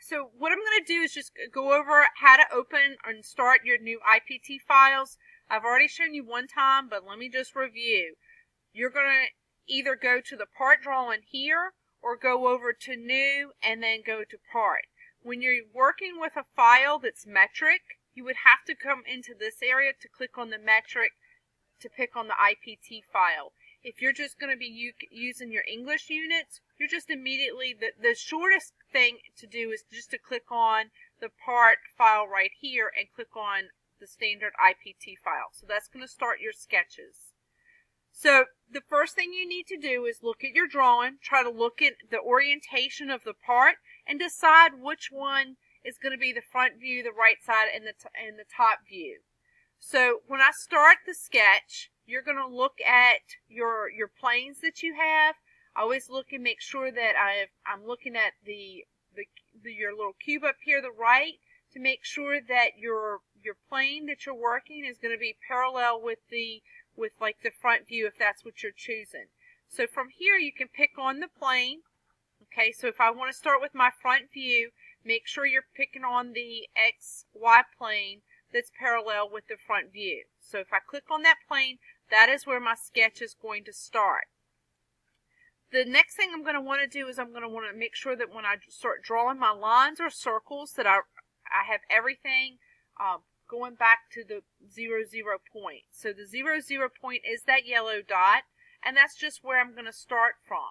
so what I'm going to do is just go over how to open and start your new IPT files. I've already shown you one time, but let me just review. You're going to either go to the part drawing here or go over to new and then go to part. When you're working with a file that's metric, you would have to come into this area to click on the metric to pick on the IPT file. If you're just going to be using your English units, you're just immediately, the shortest thing to do is just to click on the part file right here and click on the standard IPT file. So that's going to start your sketches. So the first thing you need to do is look at your drawing, try to look at the orientation of the part, and decide which one is going to be the front view, the right side, and the top view. So when I start the sketch, you're going to look at your planes that you have. I always look and make sure that I'm looking at your little cube up here, the right, to make sure that your plane that you're working is going to be parallel with like the front view if that's what you're choosing. So from here you can pick on the plane. Okay, so if I want to start with my front view, make sure you're picking on the XY plane that's parallel with the front view. So if I click on that plane, that is where my sketch is going to start. The next thing I'm going to want to do is I'm going to want to make sure that when I start drawing my lines or circles that I have everything going back to the 0, 0 point. So the 0, 0 point is that yellow dot, and that's just where I'm going to start from.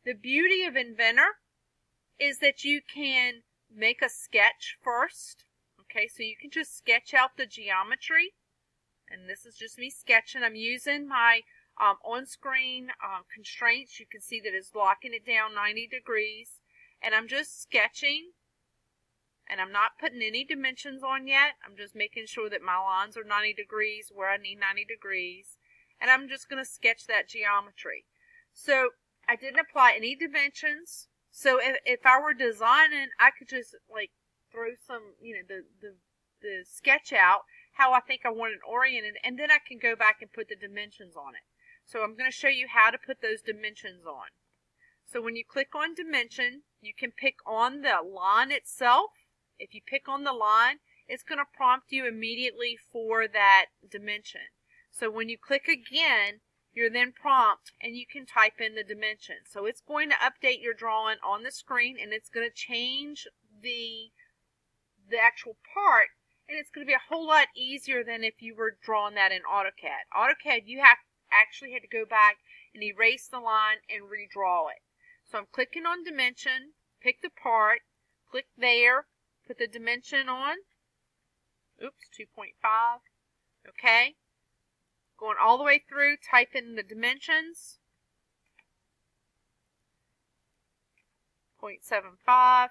The beauty of Inventor is that you can make a sketch first. Okay, so you can just sketch out the geometry. And this is just me sketching. I'm using my on-screen constraints. You can see that it's locking it down 90 degrees. And I'm just sketching. And I'm not putting any dimensions on yet. I'm just making sure that my lines are 90 degrees where I need 90 degrees. And I'm just going to sketch that geometry. So I didn't apply any dimensions. So if I were designing, I could just like throw some, the sketch out how I think I want it oriented, and then I can go back and put the dimensions on it. So I'm going to show you how to put those dimensions on. So when you click on dimension, you can pick on the line itself. If you pick on the line, it's going to prompt you immediately for that dimension. So when you click again, you're then prompted and you can type in the dimension. So it's going to update your drawing on the screen, and it's going to change the actual part, and it's going to be a whole lot easier than if you were drawing that in AutoCAD. AutoCAD, you actually had to go back and erase the line and redraw it. So I'm clicking on dimension, pick the part, click there, put the dimension on. Oops, 2.5. Okay. Going all the way through, type in the dimensions. 0.75.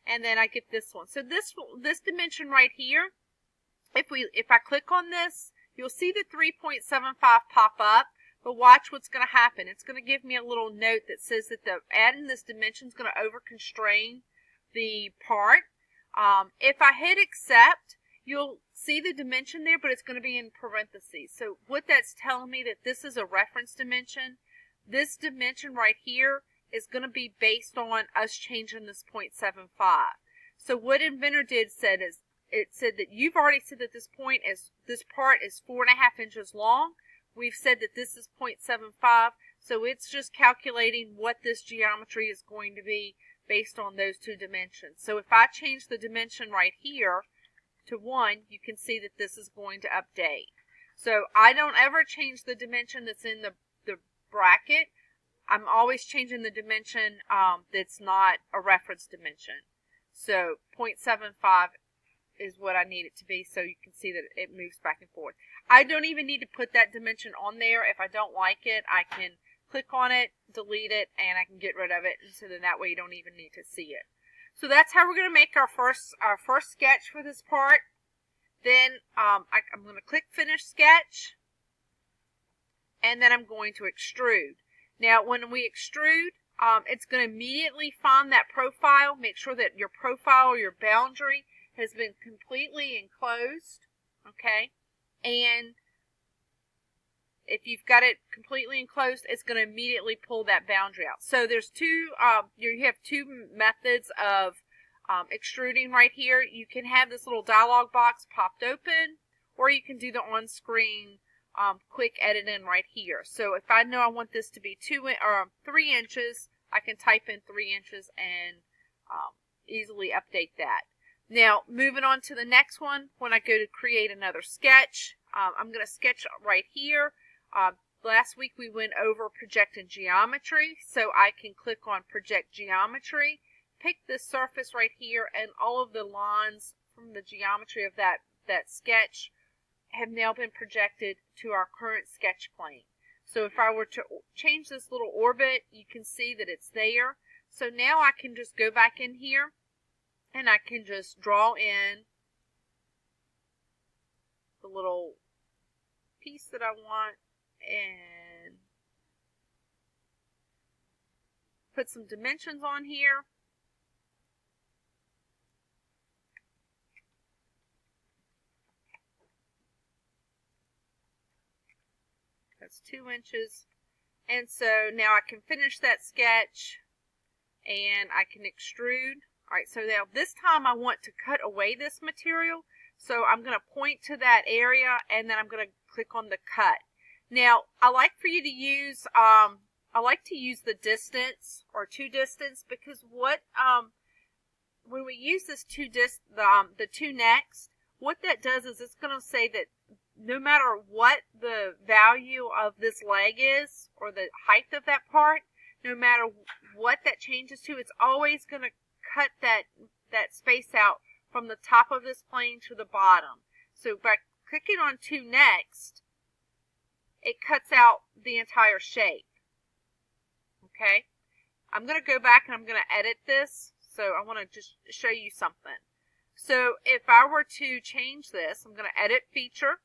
And then I get this one. So this dimension right here, if I click on this, you'll see the 3.75 pop up. But watch what's going to happen. It's going to give me a little note that says that adding this dimension is going to over constrain the part. If I hit accept, you'll see the dimension there, but it's going to be in parentheses. So what that's telling me that this is a reference dimension. This dimension right here is going to be based on us changing this 0.75. So what Inventor said is it said that you've already said that this part is 4.5 inches long. We've said that this is 0.75, so it's just calculating what this geometry is going to be based on those two dimensions. So if I change the dimension right here to 1, you can see that this is going to update. So I don't ever change the dimension that's in the bracket. I'm always changing the dimension that's not a reference dimension. So 0.75 is what I need it to be, so you can see that it moves back and forth. I don't even need to put that dimension on there. If I don't like it, I can click on it, delete it, and I can get rid of it, and so then that way you don't even need to see it. So that's how we're going to make our first sketch for this part. Then I'm going to click Finish Sketch, and then I'm going to extrude. Now, when we extrude, it's going to immediately find that profile. Make sure that your profile or your boundary has been completely enclosed, okay? And if you've got it completely enclosed, it's going to immediately pull that boundary out. So there's you have two methods of extruding right here, you can have this little dialog box popped open, or you can do the on-screen quick editing right here. So if I know I want this to be 3 inches, I can type in 3 inches and easily update that. Now, moving on to the next one, when I go to create another sketch, I'm going to sketch right here. Last week we went over projecting geometry, so I can click on project geometry, pick this surface right here, and all of the lines from the geometry of that sketch have now been projected to our current sketch plane. So if I were to change this little orbit, you can see that it's there. So now I can just go back in here and I can just draw in the little piece that I want and put some dimensions on here. That's 2 inches. And so now I can finish that sketch and I can extrude. Alright, so now this time I want to cut away this material. So I'm going to point to that area and then I'm going to click on the cut. Now, I like for you to use, I like to use the distance or to distance, because when we use this the to next, what that does is it's going to say that no matter what the value of this leg is, or the height of that part, no matter what that changes to, it's always going to cut that space out from the top of this plane to the bottom. So by clicking on to next, it cuts out the entire shape. Okay? I'm going to go back and I'm going to edit this. So I want to just show you something. So if I were to change this, I'm going to edit feature.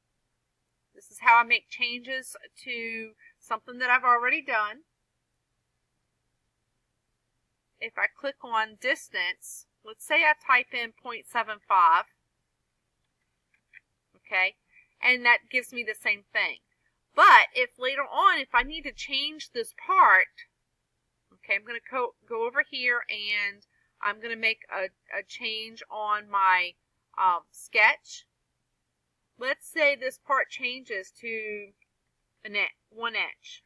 This is how I make changes to something that I've already done. If I click on distance, let's say I type in 0.75, okay, and that gives me the same thing. But if later on, if I need to change this part, okay, I'm going to go over here and I'm going to make a change on my sketch. Let's say this part changes to 1 inch.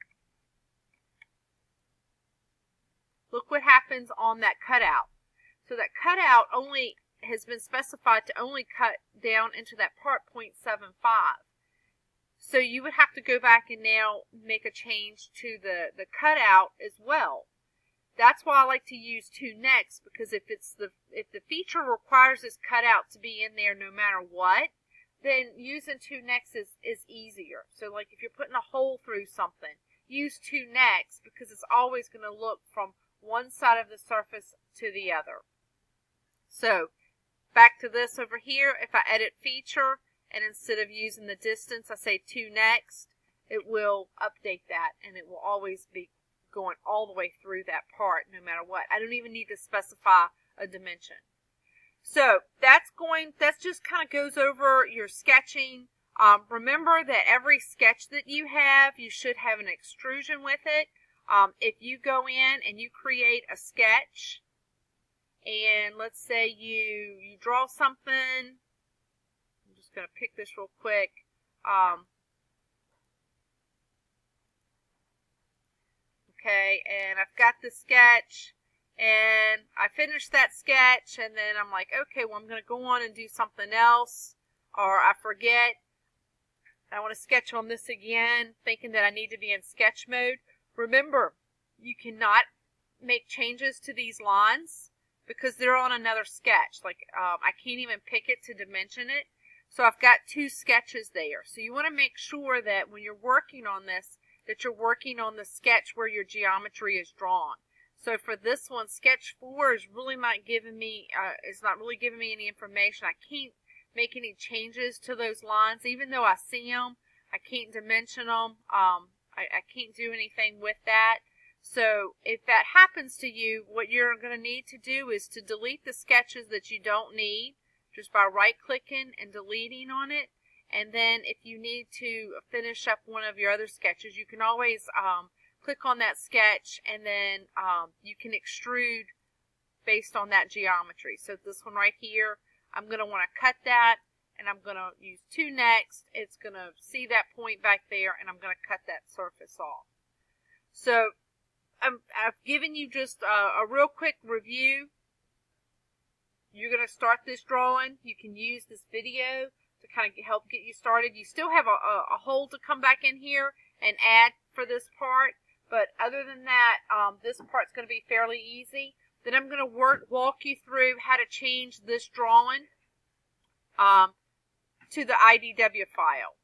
Look what happens on that cutout. So that cutout only has been specified to only cut down into that part 0.75. So you would have to go back and now make a change to the cutout as well. That's why I like to use to next, because if the feature requires this cutout to be in there no matter what, then using to next is easier. So like if you're putting a hole through something, use to next, because it's always going to look from one side of the surface to the other. So back to this over here, if I edit feature and instead of using the distance I say to next, it will update that and it will always be going all the way through that part no matter what. I don't even need to specify a dimension. So that's just kind of goes over your sketching. Remember that every sketch that you have, you should have an extrusion with it. If you go in and you create a sketch, and let's say you draw something, I'm just going to pick this real quick. Okay, and I've got the sketch, and I finished that sketch, and then I'm like, okay, well, I'm going to go on and do something else, or I forget. I want to sketch on this again, thinking that I need to be in sketch mode. Remember, you cannot make changes to these lines because they're on another sketch. Like, I can't even pick it to dimension it. So I've got 2 sketches there. So you want to make sure that when you're working on this, that you're working on the sketch where your geometry is drawn. So for this one, sketch 4 is really not giving me, any information. I can't make any changes to those lines. Even though I see them, I can't dimension them. I can't do anything with that. So if that happens to you, what you're going to need to do is to delete the sketches that you don't need just by right-clicking and deleting on it. And then if you need to finish up one of your other sketches, you can always click on that sketch and then you can extrude based on that geometry. So this one right here, I'm going to want to cut that, and I'm going to use 2 next. It's going to see that point back there, and I'm going to cut that surface off. So I've given you just a real quick review. You're going to start this drawing. You can use this video to kind of help get you started. You still have a hole to come back in here and add for this part, but other than that, this part's going to be fairly easy. Then I'm going to walk you through how to change this drawing to the IDW file.